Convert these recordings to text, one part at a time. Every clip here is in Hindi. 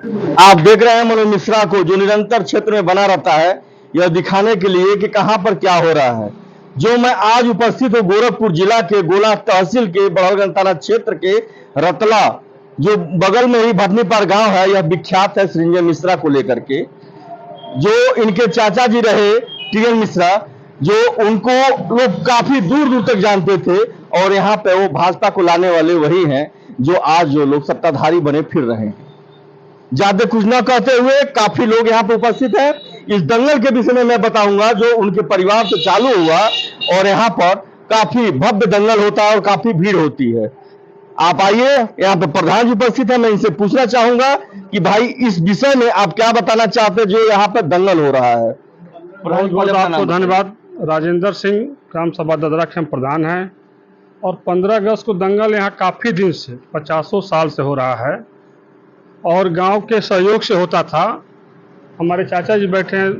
आप देख रहे हैं मनोज मिश्रा को, जो निरंतर क्षेत्र में बना रहता है यह दिखाने के लिए कि कहां पर क्या हो रहा है। जो मैं आज उपस्थित हूं गोरखपुर जिला के गोला तहसील के बड़ौलगंज थाना क्षेत्र के रतला, जो बगल में ही भटनीपार गांव है, यह विख्यात है संजय मिश्रा को लेकर के। जो इनके चाचा जी रहे टीएन मिश्रा, जो उनको लोग काफी दूर दूर तक जानते थे, और यहाँ पे वो भाजपा को लाने वाले वही हैं जो आज जो लोग सत्ताधारी बने फिर रहे हैं। ज्यादा कुछ न कहते हुए काफी लोग यहाँ पे उपस्थित हैं। इस दंगल के विषय में मैं बताऊंगा जो उनके परिवार से चालू हुआ, और यहाँ पर काफी भव्य दंगल होता है और काफी भीड़ होती है। आप आइए, यहाँ पे प्रधान जी उपस्थित है, मैं इनसे पूछना चाहूंगा कि भाई इस विषय में आप क्या बताना चाहते हैं जो यहाँ पे दंगल हो रहा है। बहुत बहुत आपको धन्यवाद। राजेंद्र सिंह ग्राम सभा ददरा के हम प्रधान हैं, और 15 अगस्त को दंगल यहाँ काफ़ी दिन से 50 साल से हो रहा है, और गांव के सहयोग से होता था। हमारे चाचा जी बैठे हैं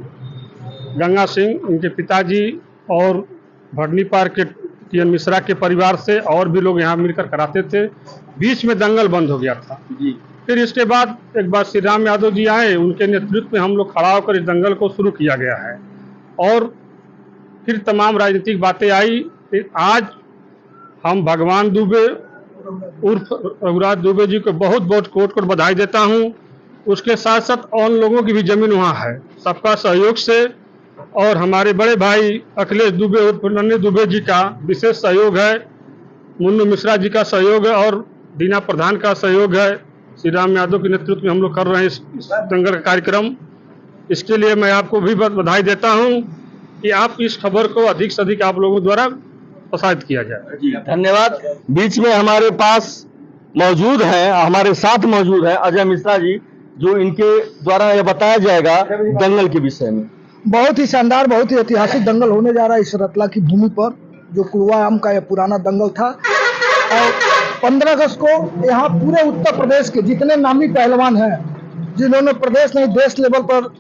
गंगा सिंह, इनके पिताजी, और भटनीपार के टीएन मिश्रा के परिवार से और भी लोग यहाँ मिलकर कराते थे। बीच में दंगल बंद हो गया था जी। फिर इसके बाद एक बार श्री राम यादव जी आए, उनके नेतृत्व में हम लोग खड़ा होकर इस दंगल को शुरू किया गया है, और फिर तमाम राजनीतिक बातें आई। आज हम भगवान दुबे उर्फ रघुराज दुबे जी को बहुत बहुत कोट कोट बधाई देता हूँ। उसके साथ साथ और लोगों की भी जमीन वहाँ है, सबका सहयोग से, और हमारे बड़े भाई अखिलेश दुबे उर्फ नन्हे दुबे जी का विशेष सहयोग है, मुन्नू मिश्रा जी का सहयोग है, और दीना प्रधान का सहयोग है। श्री राम यादव के नेतृत्व में हम लोग कर रहे हैं इस दंगल का कार्यक्रम। इसके लिए मैं आपको भी बधाई देता हूं कि आप इस खबर को अधिक से अधिक आप लोगों द्वारा प्रसारित किया जाए। जी धन्यवाद। बीच में हमारे पास मौजूद है, हमारे साथ मौजूद है अजय मिश्रा जी, जो इनके द्वारा यह बताया जाएगा दंगल के विषय में। बहुत ही शानदार, बहुत ही ऐतिहासिक दंगल होने जा रहा है इस रतला की भूमि पर, जो कुड़वायाम का यह पुराना दंगल था। और 15 अगस्त को यहाँ पूरे उत्तर प्रदेश के जितने नामी पहलवान हैं, जिन्होंने प्रदेश नहीं देश लेवल पर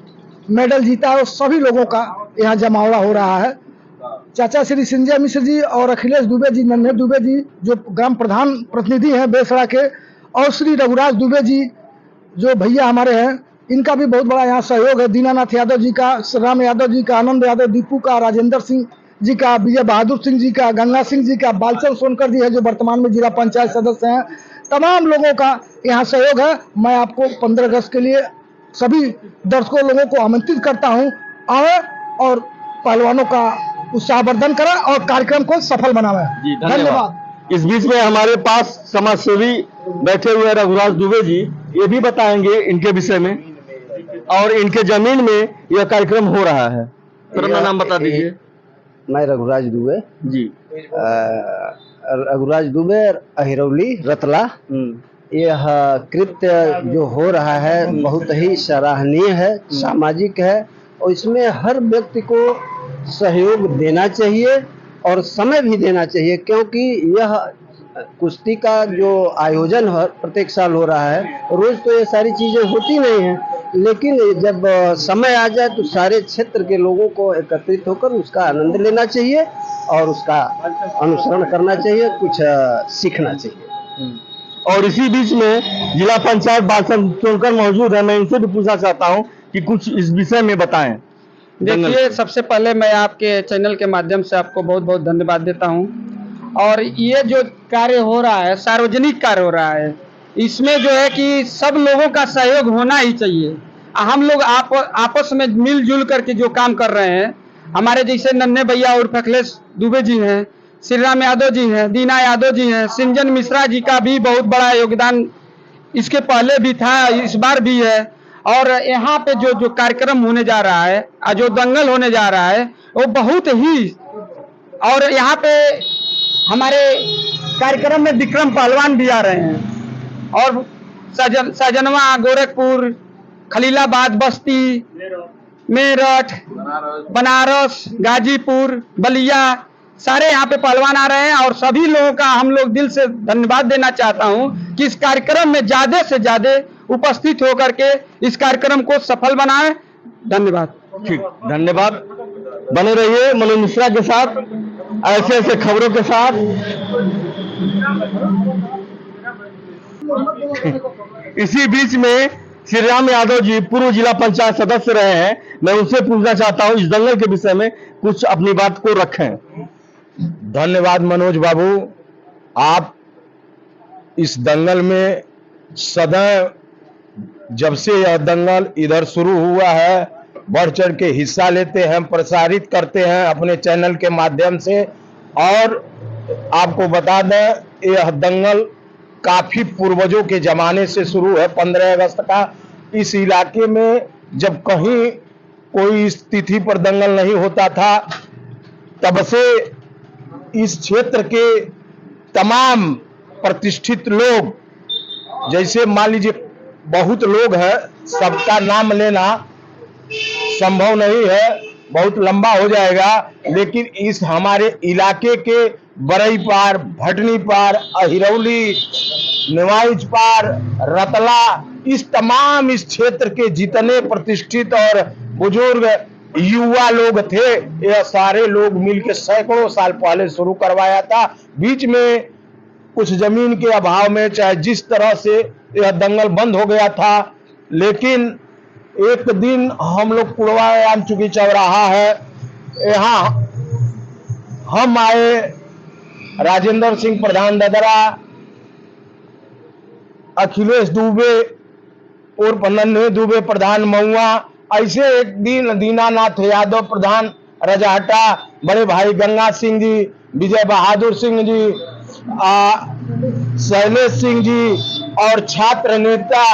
मेडल जीता है, उस सभी लोगों का यहाँ जमावड़ा हो रहा है। चाचा श्री संजय मिश्र जी और अखिलेश दुबे जी, नन्हे दुबे जी जो ग्राम प्रधान प्रतिनिधि हैं बेसड़ा के, और श्री रघुराज दुबे जी जो भैया हमारे हैं, इनका भी बहुत बड़ा यहाँ सहयोग है। दीनानाथ यादव जी का, राम यादव जी का, आनंद यादव, दीपू का, राजेंद्र सिंह जी का, विजय बहादुर सिंह जी का, गंगा सिंह जी का, बालचंद सोनकर जी है जो वर्तमान में जिला पंचायत सदस्य हैं। तमाम लोगों का यहाँ सहयोग है। मैं आपको 15 अगस्त के लिए सभी दर्शकों लोगों को आमंत्रित करता हूँ, आए और पहलवानों का उत्साहवर्धन करें और कार्यक्रम को सफल बनावें। धन्यवाद। इस बीच में हमारे पास समाज सेवी बैठे हुए रघुराज दुबे जी, ये भी बताएंगे इनके विषय में, और इनके जमीन में यह कार्यक्रम हो रहा है। सर अपना नाम बता दीजिए। मैं रघुराज दुबे जी। रघुराज दुबे, अहिरौली, रतला। यह कृत्य जो हो रहा है बहुत ही सराहनीय है, सामाजिक है, और इसमें हर व्यक्ति को सहयोग देना चाहिए और समय भी देना चाहिए, क्योंकि यह कुश्ती का जो आयोजन प्रत्येक साल हो रहा है, रोज तो ये सारी चीजें होती नहीं हैं, लेकिन जब समय आ जाए तो सारे क्षेत्र के लोगों को एकत्रित होकर उसका आनंद लेना चाहिए और उसका अनुसरण करना चाहिए, कुछ सीखना चाहिए। और इसी बीच में जिला पंचायत बालचंद सोनकर मौजूद है, मैं इनसे भी पूछना चाहता हूं कि कुछ इस विषय में बताएं। देखिए, सबसे पहले मैं आपके चैनल के माध्यम से आपको बहुत बहुत धन्यवाद देता हूं, और ये जो कार्य हो रहा है सार्वजनिक कार्य हो रहा है, इसमें जो है कि सब लोगों का सहयोग होना ही चाहिए। हम लोग आपस में मिलजुल करके जो काम कर रहे हैं, हमारे जैसे नन्हे भैया उर्फ अखिलेश दुबे जी हैं, श्री राम यादव जी हैं, दीना यादव जी हैं, संजय मिश्रा जी का भी बहुत बड़ा योगदान इसके पहले भी था, इस बार भी है। और यहाँ पे जो कार्यक्रम होने जा रहा है, जो दंगल होने जा रहा है, वो बहुत ही, और यहाँ पे हमारे कार्यक्रम में विक्रम पहलवान भी आ रहे हैं, और सजनवा, गोरखपुर, खलीलाबाद, बस्ती, मेरठ, बनारस, गाजीपुर, बलिया, सारे यहाँ पे पहलवान आ रहे हैं। और सभी लोगों का हम लोग दिल से धन्यवाद देना चाहता हूँ कि इस कार्यक्रम में ज्यादा से ज्यादा उपस्थित होकर के इस कार्यक्रम को सफल बनाएं। धन्यवाद। ठीक, धन्यवाद। बने रहिए मनोज मिश्रा के साथ, ऐसे ऐसे खबरों के साथ। इसी बीच में श्री राम यादव जी पूर्व जिला पंचायत सदस्य रहे हैं, मैं उनसे पूछना चाहता हूं इस दंगल के विषय में कुछ अपनी बात को रखें। धन्यवाद मनोज बाबू, आप इस दंगल में सदैव जब से यह दंगल इधर शुरू हुआ है बढ़ चढ़ के हिस्सा लेते हैं, प्रसारित करते हैं अपने चैनल के माध्यम से। और आपको बता दें यह दंगल काफी पूर्वजों के जमाने से शुरू है। 15 अगस्त का इस इलाके में जब कहीं कोई इस तिथि पर दंगल नहीं होता था, तब से इस क्षेत्र के तमाम प्रतिष्ठित लोग, जैसे मान लीजिए बहुत लोग हैं, सबका नाम लेना संभव नहीं है, बहुत लंबा हो जाएगा, लेकिन इस हमारे इलाके के बरई पार, भटनी पार, अहिरौली, निवाइज पार, रतला, इस तमाम इस क्षेत्र के जितने प्रतिष्ठित और बुजुर्ग युवा लोग थे, यह सारे लोग मिलकर सैकड़ों साल पहले शुरू करवाया था। बीच में कुछ जमीन के अभाव में चाहे जिस तरह से यह दंगल बंद हो गया था, लेकिन एक दिन हम लोग कुड़वायाम चूंकि चौराहा है, यहाँ हम आए, राजेंद्र सिंह प्रधान ददरा, अखिलेश दुबे उर्फ नन्हे दुबे प्रधान महुआ, ऐसे एक दिन दीनानाथ यादव प्रधान रजहटा, बड़े भाई गंगा सिंह जी, विजय बहादुर सिंह जी, शैलेश सिंह जी और छात्र नेता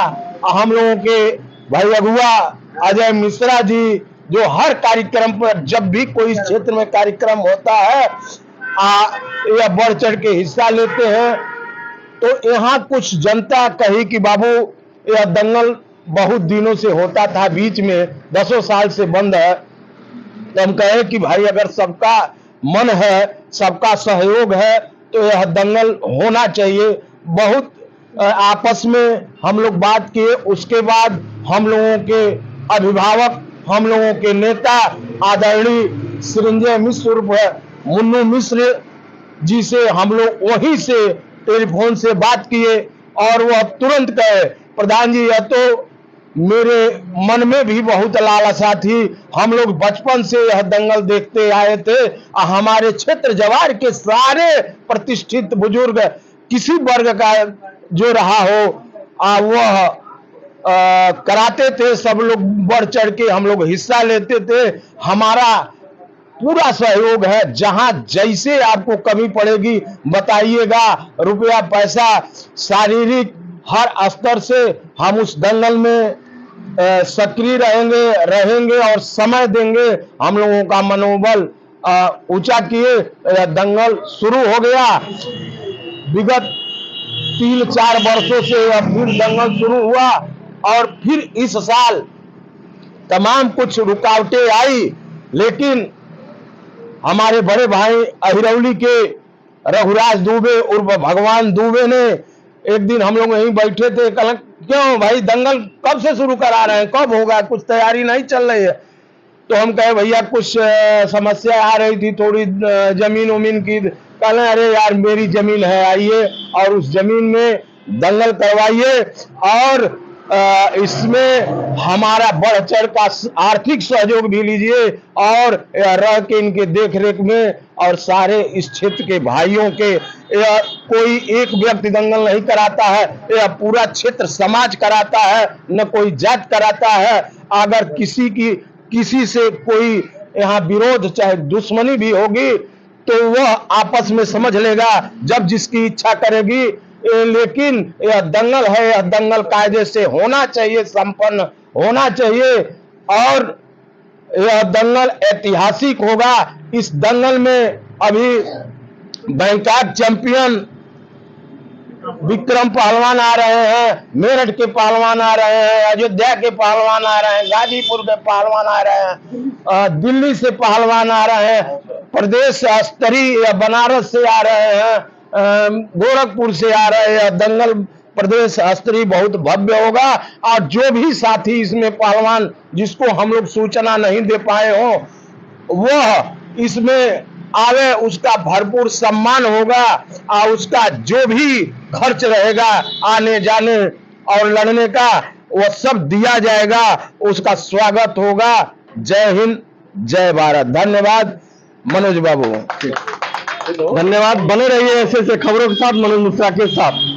हम लोगों के भाई अगुआ अजय मिश्रा जी, जो हर कार्यक्रम पर जब भी कोई इस क्षेत्र में कार्यक्रम होता है यह बढ़ चढ़ के हिस्सा लेते हैं। तो यहाँ कुछ जनता कही कि बाबू यह दंगल बहुत दिनों से होता था, बीच में 10 साल से बंद है। तो हम कहे कि भाई अगर सबका मन है, सबका सहयोग है, तो यह दंगल होना चाहिए। बहुत आपस में हम लोग बात किए। उसके बाद हम लोगों के अभिभावक, हम लोगों के नेता आदरणीय सृंजय मिश्र उर्फ मुन्नू मिश्र जी से हम लोग वहीं से टेलीफोन से बात किए और वह तुरंत कहे, प्रधान जी यह तो मेरे मन में भी बहुत लालसा थी, हम लोग बचपन से यह दंगल देखते आए थे। हमारे क्षेत्र जवार के सारे प्रतिष्ठित बुजुर्ग, किसी वर्ग का जो रहा हो वह कराते थे, सब लोग बढ़ चढ़ के हम लोग हिस्सा लेते थे। हमारा पूरा सहयोग है, जहां जैसे आपको कमी पड़ेगी बताइएगा, रुपया पैसा शारीरिक हर स्तर से हम उस दंगल में सक्रिय रहेंगे और समय देंगे। हम लोगों का मनोबल ऊंचा किए। दंगल शुरू हो गया, विगत 3-4 वर्षों से फिर दंगल शुरू हुआ और फिर इस साल तमाम कुछ रुकावटें आई, लेकिन हमारे बड़े भाई अहिरौली के रघुराज दुबे उर्फ भगवान दुबे ने एक दिन हम लोग यहीं बैठे थे, कहा क्यों भाई दंगल कब से शुरू करा रहे हैं, कब होगा, कुछ तैयारी नहीं चल रही है। तो हम कहे भैया कुछ समस्या आ रही थी थोड़ी जमीन उमीन की। कहने अरे यार मेरी जमीन है, आइए और उस जमीन में दंगल करवाइए और इसमें हमारा बढ़ चढ़ का आर्थिक सहयोग भी लीजिए और रह के इनके देख रेख में और सारे इस क्षेत्र के भाइयों के, कोई एक व्यक्ति दंगल नहीं कराता है, यह पूरा क्षेत्र समाज कराता है, न कोई जात कराता है। अगर किसी से कोई यहाँ विरोध चाहे दुश्मनी भी होगी तो वह आपस में समझ लेगा जब जिसकी इच्छा करेगी। लेकिन यह दंगल है, यह दंगल कायदे से होना चाहिए, संपन्न होना चाहिए और यह दंगल ऐतिहासिक होगा। इस दंगल में अभी बैंकॉक चैंपियन विक्रम पहलवान आ रहे हैं, मेरठ के पहलवान आ रहे हैं, अयोध्या के पहलवान आ रहे हैं, गाजीपुर के पहलवान आ रहे हैं, दिल्ली से पहलवान आ रहे हैं, प्रदेश स्तरीय बनारस से आ रहे हैं, गोरखपुर से आ रहे हैं। दंगल प्रदेश स्तरीय बहुत भव्य होगा और जो भी साथी इसमें पहलवान जिसको हम लोग सूचना नहीं दे पाए हो वह इसमें आवे, उसका भरपूर सम्मान होगा और उसका जो भी खर्च रहेगा आने जाने और लड़ने का वो सब दिया जाएगा, उसका स्वागत होगा। जय हिंद, जय भारत। धन्यवाद मनोज बाबू। धन्यवाद। बने रहिए ऐसे खबरों के साथ मनोज मिश्रा के साथ।